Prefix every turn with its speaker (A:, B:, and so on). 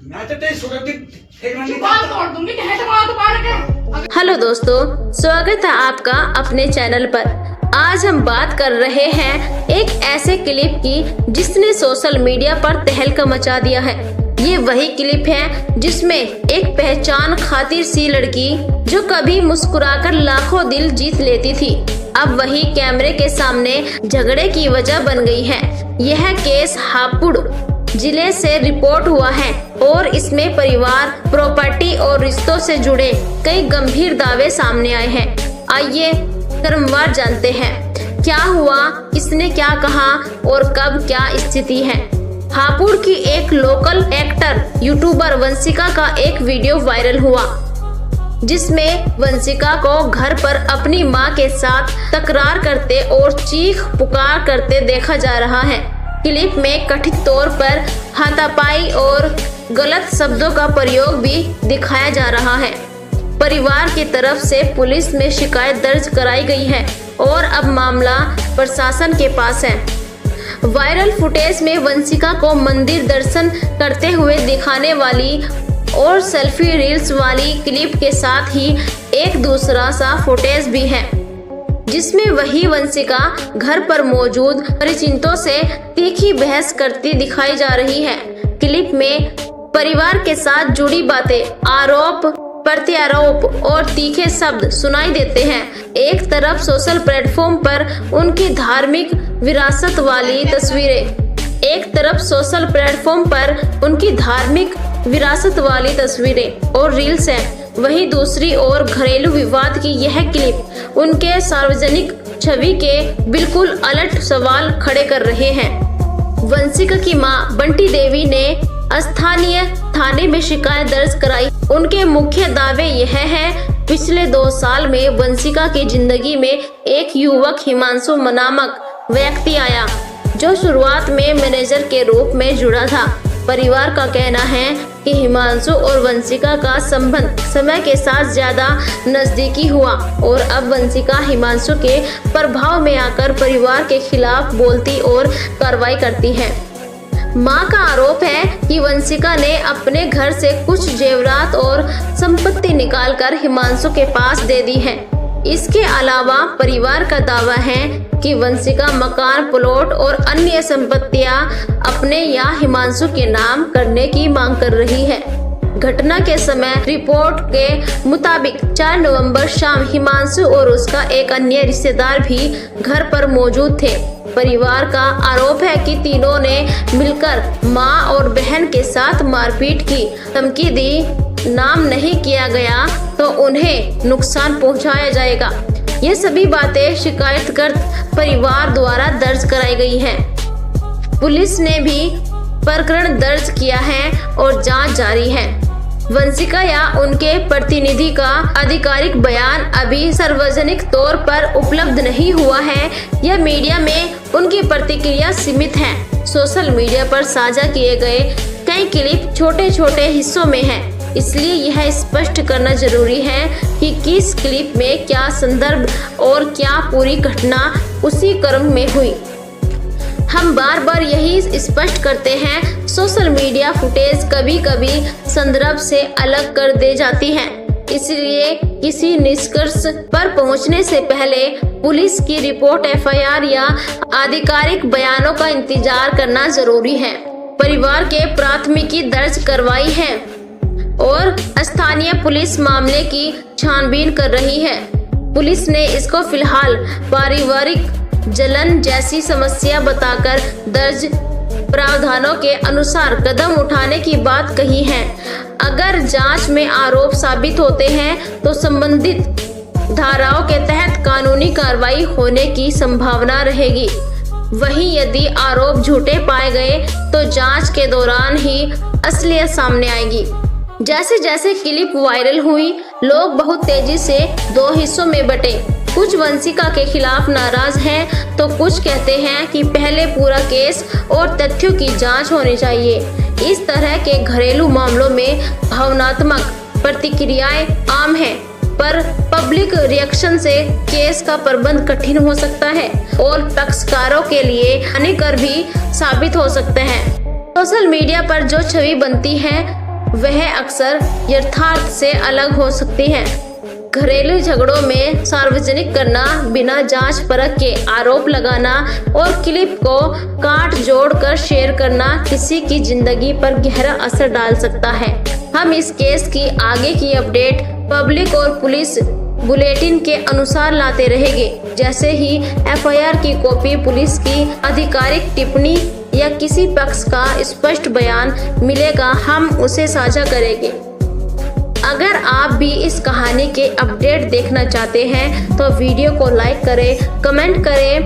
A: Hello दोस्तों, स्वागत है आपका अपने चैनल पर। आज हम बात कर रहे हैं एक ऐसे क्लिप की जिसने सोशल मीडिया पर तहलका मचा दिया है। ये वही क्लिप है जिसमें एक पहचान खातिर सी लड़की जो कभी मुस्कुराकर लाखों दिल जीत लेती थी, अब वही कैमरे के सामने झगड़े की वजह बन गई है। यह केस हापुड़ जिले से रिपोर्ट हुआ है और इसमें परिवार, प्रॉपर्टी और रिश्तों से जुड़े कई गंभीर दावे सामने आए हैं। आइए क्रमवार जानते हैं क्या हुआ, किसने क्या कहा और कब क्या स्थिति है। हापुड़ की एक लोकल एक्टर यूट्यूबर वंशिका का एक वीडियो वायरल हुआ जिसमें वंशिका को घर पर अपनी मां के साथ तकरार करते और चीख पुकार करते देखा जा रहा है। क्लिप में कथित तौर पर हाथापाई और गलत शब्दों का प्रयोग भी दिखाया जा रहा है। परिवार की तरफ से पुलिस में शिकायत दर्ज कराई गई है और अब मामला प्रशासन के पास है। वायरल फुटेज में वंशिका को मंदिर दर्शन करते हुए दिखाने वाली और सेल्फी रील्स वाली क्लिप के साथ ही एक दूसरा सा फुटेज भी है जिसमें वही वंशिका घर पर मौजूद परिचितों से तीखी बहस करती दिखाई जा रही है। क्लिप में परिवार के साथ जुड़ी बातें, आरोप प्रत्यारोप और तीखे शब्द सुनाई देते हैं। एक तरफ सोशल प्लेटफॉर्म पर उनकी धार्मिक विरासत वाली तस्वीरें और रील्स हैं, वहीं दूसरी ओर घरेलू विवाद की यह क्लिप उनके सार्वजनिक छवि के बिल्कुल अलट सवाल खड़े कर रहे हैं। वंशिका की मां बंटी देवी ने स्थानीय थाने में शिकायत दर्ज कराई। उनके मुख्य दावे यह है, पिछले 2 साल में वंशिका की जिंदगी में एक युवक हिमांशु नामक व्यक्ति आया जो शुरुआत में मैनेजर के रूप में जुड़ा था। परिवार का कहना है कि हिमांशु और वंशिका का संबंध समय के साथ ज्यादा नजदीकी हुआ और अब वंशिका हिमांशु के प्रभाव में आकर परिवार के खिलाफ बोलती और कार्रवाई करती है। मां का आरोप है कि वंशिका ने अपने घर से कुछ जेवरात और संपत्ति निकालकर हिमांशु के पास दे दी है। इसके अलावा परिवार का दावा है कि वंशिका मकान, प्लॉट और अन्य संपत्तियां अपने या हिमांशु के नाम करने की मांग कर रही है। घटना के समय रिपोर्ट के मुताबिक 4 नवंबर शाम हिमांशु और उसका एक अन्य रिश्तेदार भी घर पर मौजूद थे। परिवार का आरोप है कि तीनों ने मिलकर मां और बहन के साथ मारपीट की धमकी दी। नाम नहीं किया गया तो उन्हें नुकसान पहुंचाया जाएगा। ये सभी बातें शिकायतकर्ता परिवार द्वारा दर्ज कराई गई हैं। पुलिस ने भी प्रकरण दर्ज किया है और जांच जारी है। वंशिका या उनके प्रतिनिधि का आधिकारिक बयान अभी सार्वजनिक तौर पर उपलब्ध नहीं हुआ है। यह मीडिया में उनकी प्रतिक्रिया सीमित है। सोशल मीडिया पर साझा किए गए कई क्लिप छोटे छोटे हिस्सों में हैं, इसलिए यह स्पष्ट करना जरूरी है कि किस क्लिप में क्या संदर्भ और क्या पूरी घटना उसी क्रम में हुई। हम बार बार यही स्पष्ट करते हैं, सोशल मीडिया फुटेज कभी कभी संदर्भ से अलग कर दे जाती है, इसलिए किसी निष्कर्ष पर पहुंचने से पहले पुलिस की रिपोर्ट, FIR या आधिकारिक बयानों का इंतजार करना जरूरी है। परिवार के प्राथमिकी दर्ज करवाई है और स्थानीय पुलिस मामले की छानबीन कर रही है। पुलिस ने इसको फिलहाल पारिवारिक जलन जैसी समस्या बताकर दर्ज प्रावधानों के अनुसार कदम उठाने की बात कही है। अगर जांच में आरोप साबित होते हैं तो संबंधित धाराओं के तहत कानूनी कार्रवाई होने की संभावना रहेगी। वहीं यदि आरोप झूठे पाए गए तो जांच के दौरान ही असलियत सामने आएगी। जैसे जैसे क्लिप वायरल हुई, लोग बहुत तेजी से 2 हिस्सों में बटे। कुछ वंशिका के खिलाफ नाराज हैं तो कुछ कहते हैं कि पहले पूरा केस और तथ्यों की जांच होनी चाहिए। इस तरह के घरेलू मामलों में भावनात्मक प्रतिक्रियाएं आम हैं, पर पब्लिक रिएक्शन से केस का प्रबंध कठिन हो सकता है और पक्षकारों के लिए हानिकर भी साबित हो सकते हैं। सोशल मीडिया पर जो छवि बनती है वह अक्सर यथार्थ से अलग हो सकती हैं। घरेलू झगड़ों में सार्वजनिक करना, बिना जांच परख के आरोप लगाना और क्लिप को काट जोड़ कर शेयर करना किसी की जिंदगी पर गहरा असर डाल सकता है। हम इस केस की आगे की अपडेट पब्लिक और पुलिस बुलेटिन के अनुसार लाते रहेंगे। जैसे ही एफआईआर की कॉपी, पुलिस की आधिकारिक टिप्पणी या किसी पक्ष का स्पष्ट बयान मिलेगा, हम उसे साझा करेंगे। अगर आप भी इस कहानी के अपडेट देखना चाहते हैं तो वीडियो को लाइक करें, कमेंट करें